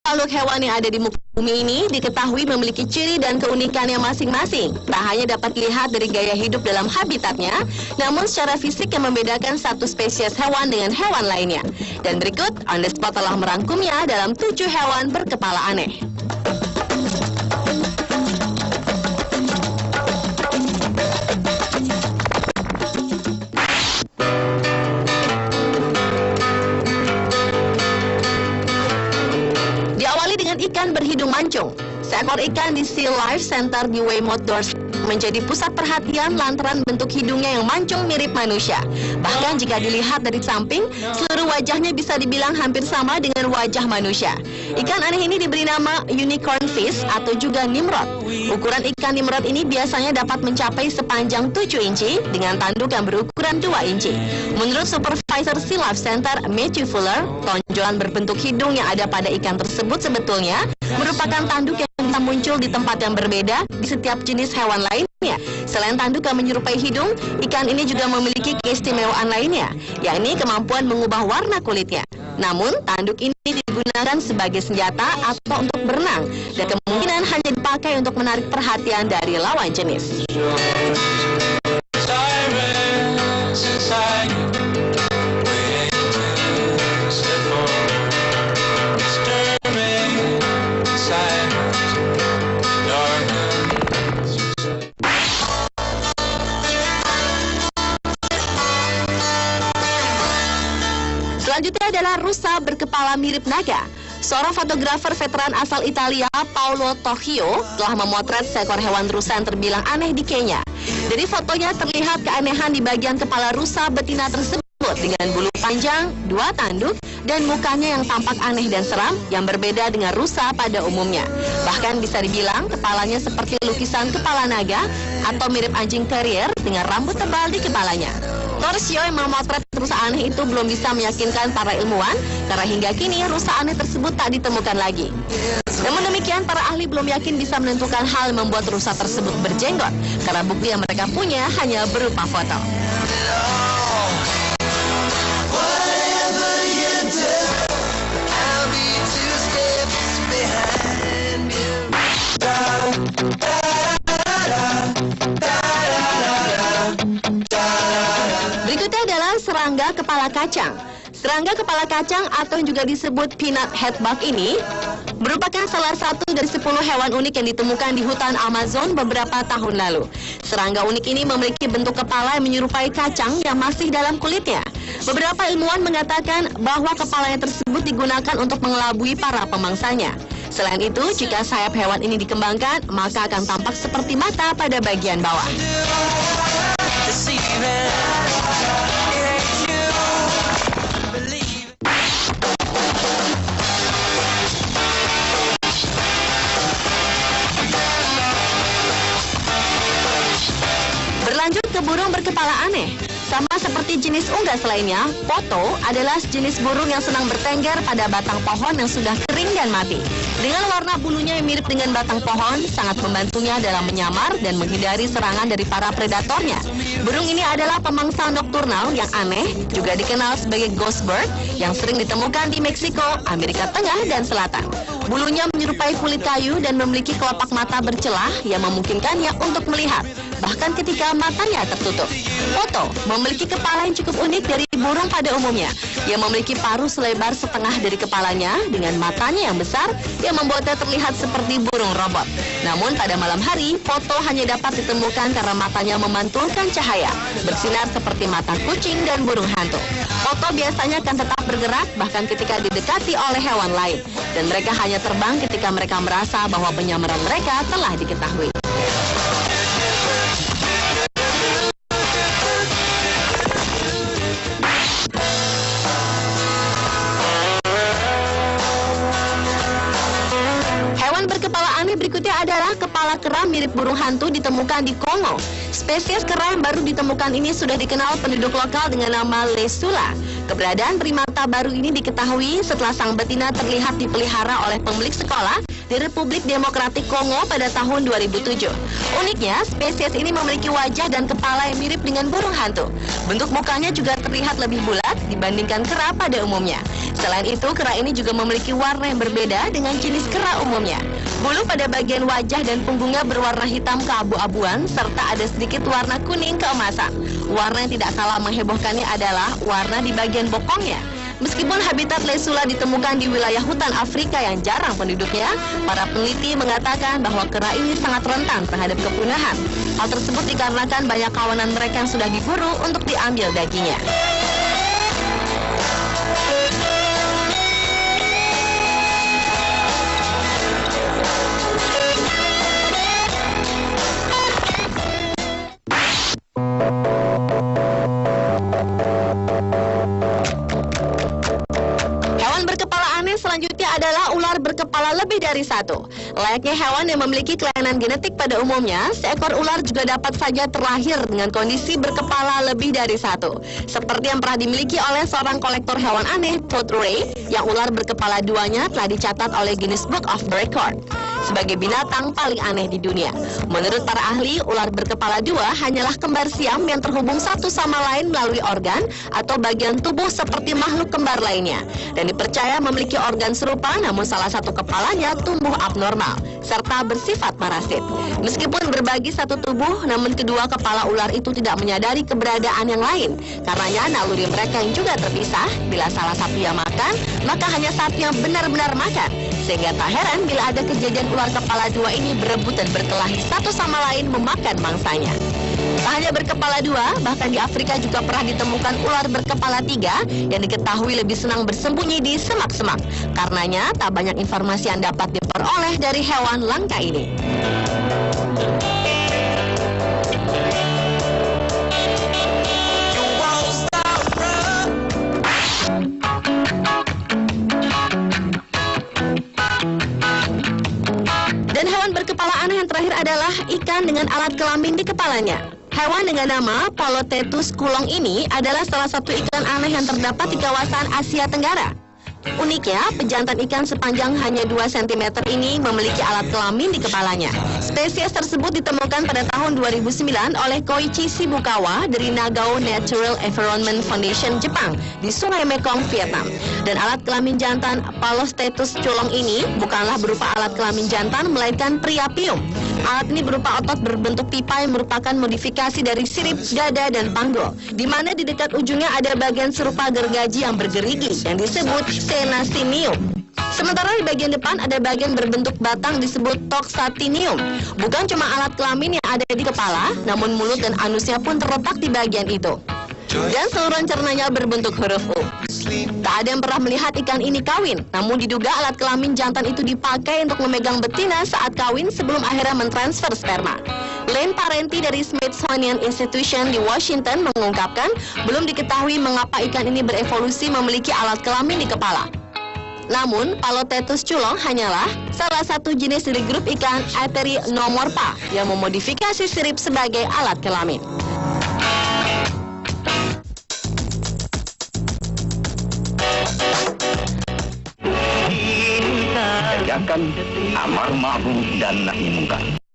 Makhluk hewan yang ada di muka bumi ini diketahui memiliki ciri dan keunikannya masing-masing. Tak hanya dapat dilihat dari gaya hidup dalam habitatnya, namun secara fisik yang membedakan satu spesies hewan dengan hewan lainnya. Dan berikut, On The Spot telah merangkumnya dalam 7 hewan berkepala aneh. Ikan berhidung mancung. Seekor ikan di Sea Life Center di Weymouth, Dorset menjadi pusat perhatian lantaran bentuk hidungnya yang mancung mirip manusia. Bahkan jika dilihat dari samping, seluruh wajahnya bisa dibilang hampir sama dengan wajah manusia. Ikan aneh ini diberi nama unicorn fish atau juga nimrod. Ukuran ikan nimrod ini biasanya dapat mencapai sepanjang 7 inci dengan tanduk yang berukuran 2 inci. Menurut Supervisor Sea Life Center, Matthew Fuller, tonjolan berbentuk hidung yang ada pada ikan tersebut sebetulnya merupakan tanduk yang bisa muncul di tempat yang berbeda di setiap jenis hewan lainnya. Selain tanduk yang menyerupai hidung, ikan ini juga memiliki keistimewaan lainnya, yakni kemampuan mengubah warna kulitnya. Namun, tanduk ini digunakan sebagai senjata atau untuk berenang, dan kemungkinan hanya dipakai untuk menarik perhatian dari lawan jenis. Selanjutnya adalah rusa berkepala mirip naga. Seorang fotografer veteran asal Italia, Paolo Tocchio, telah memotret seekor hewan rusa yang terbilang aneh di Kenya. Dari fotonya terlihat keanehan di bagian kepala rusa betina tersebut dengan bulu panjang, 2 tanduk, dan mukanya yang tampak aneh dan seram yang berbeda dengan rusa pada umumnya. Bahkan bisa dibilang kepalanya seperti lukisan kepala naga atau mirip anjing terrier dengan rambut tebal di kepalanya. Tocchio yang memotret rusa aneh itu belum bisa meyakinkan para ilmuwan karena hingga kini rusa aneh tersebut tak ditemukan lagi. Namun demikian, para ahli belum yakin bisa menentukan hal yang membuat rusa tersebut berjenggot karena bukti yang mereka punya hanya berupa foto. Berikutnya adalah serangga kepala kacang. Serangga kepala kacang atau yang juga disebut peanut head bug ini merupakan salah satu dari 10 hewan unik yang ditemukan di hutan Amazon beberapa tahun lalu. Serangga unik ini memiliki bentuk kepala yang menyerupai kacang yang masih dalam kulitnya. Beberapa ilmuwan mengatakan bahwa kepalanya tersebut digunakan untuk mengelabui para pemangsanya. Selain itu, jika sayap hewan ini dikembangkan, maka akan tampak seperti mata pada bagian bawah. Berlanjut ke burung berkepala aneh. Sama seperti jenis unggas lainnya, poto adalah jenis burung yang senang bertengger pada batang pohon yang sudah kering dan mati. Dengan warna bulunya yang mirip dengan batang pohon, sangat membantunya dalam menyamar dan menghindari serangan dari para predatornya. Burung ini adalah pemangsa nokturnal yang aneh, juga dikenal sebagai ghost bird, yang sering ditemukan di Meksiko, Amerika Tengah, dan Selatan. Bulunya menyerupai kulit kayu dan memiliki kelopak mata bercelah yang memungkinkannya untuk melihat, bahkan ketika matanya tertutup. Poto memiliki kepala yang cukup unik dari burung pada umumnya. Ia memiliki paruh selebar setengah dari kepalanya dengan matanya yang besar yang membuatnya terlihat seperti burung robot. Namun pada malam hari, poto hanya dapat ditemukan karena matanya memantulkan cahaya, bersinar seperti mata kucing dan burung hantu. Poto biasanya akan tetap bergerak bahkan ketika didekati oleh hewan lain, dan mereka hanya terbang ketika mereka merasa bahwa penyamaran mereka telah diketahui. Berkepala aneh berikutnya adalah kepala kera mirip burung hantu ditemukan di Kongo. Spesies kera yang baru ditemukan ini sudah dikenal penduduk lokal dengan nama Lesula. Keberadaan primata baru ini diketahui setelah sang betina terlihat dipelihara oleh pemilik sekolah di Republik Demokratik Kongo pada tahun 2007. Uniknya, spesies ini memiliki wajah dan kepala yang mirip dengan burung hantu. Bentuk mukanya juga terlihat lebih bulat dibandingkan kera pada umumnya. Selain itu, kera ini juga memiliki warna yang berbeda dengan jenis kera umumnya. Bulu pada bagian wajah dan punggungnya berwarna hitam keabu-abuan serta ada sedikit warna kuning keemasan. Warna yang tidak kalah menghebohkannya adalah warna di bagian bokongnya. Meskipun habitat Lesula ditemukan di wilayah hutan Afrika yang jarang penduduknya, para peneliti mengatakan bahwa kera ini sangat rentan terhadap kepunahan. Hal tersebut dikarenakan banyak kawanan mereka yang sudah diburu untuk diambil dagingnya. Selanjutnya adalah ular berkepala lebih dari satu. Layaknya hewan yang memiliki kelainan genetik pada umumnya, seekor ular juga dapat saja terlahir dengan kondisi berkepala lebih dari satu. Seperti yang pernah dimiliki oleh seorang kolektor hewan aneh, Todd Ray, yang ular berkepala duanya telah dicatat oleh Guinness Book of Record sebagai binatang paling aneh di dunia. Menurut para ahli, ular berkepala dua hanyalah kembar siam yang terhubung satu sama lain melalui organ atau bagian tubuh seperti makhluk kembar lainnya, dan dipercaya memiliki organ serupa namun salah satu kepalanya tumbuh abnormal serta bersifat parasit. Meskipun berbagi satu tubuh, namun kedua kepala ular itu tidak menyadari keberadaan yang lain. Karenanya naluri mereka yang juga terpisah. Bila salah satu yang makan, maka hanya satu yang benar-benar makan. Sehingga tak heran bila ada kejadian ular kepala dua ini berebut dan berkelahi satu sama lain memakan mangsanya. Tak hanya berkepala dua, bahkan di Afrika juga pernah ditemukan ular berkepala tiga yang diketahui lebih senang bersembunyi di semak-semak. Karenanya, tak banyak informasi yang dapat diperoleh dari hewan langka ini. Dan hewan berkepala aneh yang terakhir adalah ikan dengan alat kelamin di kepalanya. Hewan dengan nama Polotetus kulong ini adalah salah satu ikan aneh yang terdapat di kawasan Asia Tenggara. Uniknya, pejantan ikan sepanjang hanya 2 cm ini memiliki alat kelamin di kepalanya. Spesies tersebut ditemukan pada tahun 2009 oleh Koichi Shibukawa dari Nagao Natural Environment Foundation Jepang di Sungai Mekong, Vietnam. Dan alat kelamin jantan Polotetus culong ini bukanlah berupa alat kelamin jantan, melainkan priapium. Alat ini berupa otot berbentuk pipa yang merupakan modifikasi dari sirip, dada, dan panggul, di mana di dekat ujungnya ada bagian serupa gergaji yang bergerigi yang disebut tenasinium. Sementara di bagian depan ada bagian berbentuk batang disebut toxatinium. Bukan cuma alat kelamin yang ada di kepala, namun mulut dan anusnya pun terletak di bagian itu. Dan saluran cernanya berbentuk huruf U. Tak ada yang pernah melihat ikan ini kawin, namun diduga alat kelamin jantan itu dipakai untuk memegang betina saat kawin sebelum akhirnya mentransfer sperma. Lane Parenti dari Smithsonian Institution di Washington mengungkapkan, belum diketahui mengapa ikan ini berevolusi memiliki alat kelamin di kepala. Namun, Polotetus culong hanyalah salah satu jenis dari grup ikan Aterinomorpha yang memodifikasi sirip sebagai alat kelamin. Akan amar ma'ruf dan nahi munkar.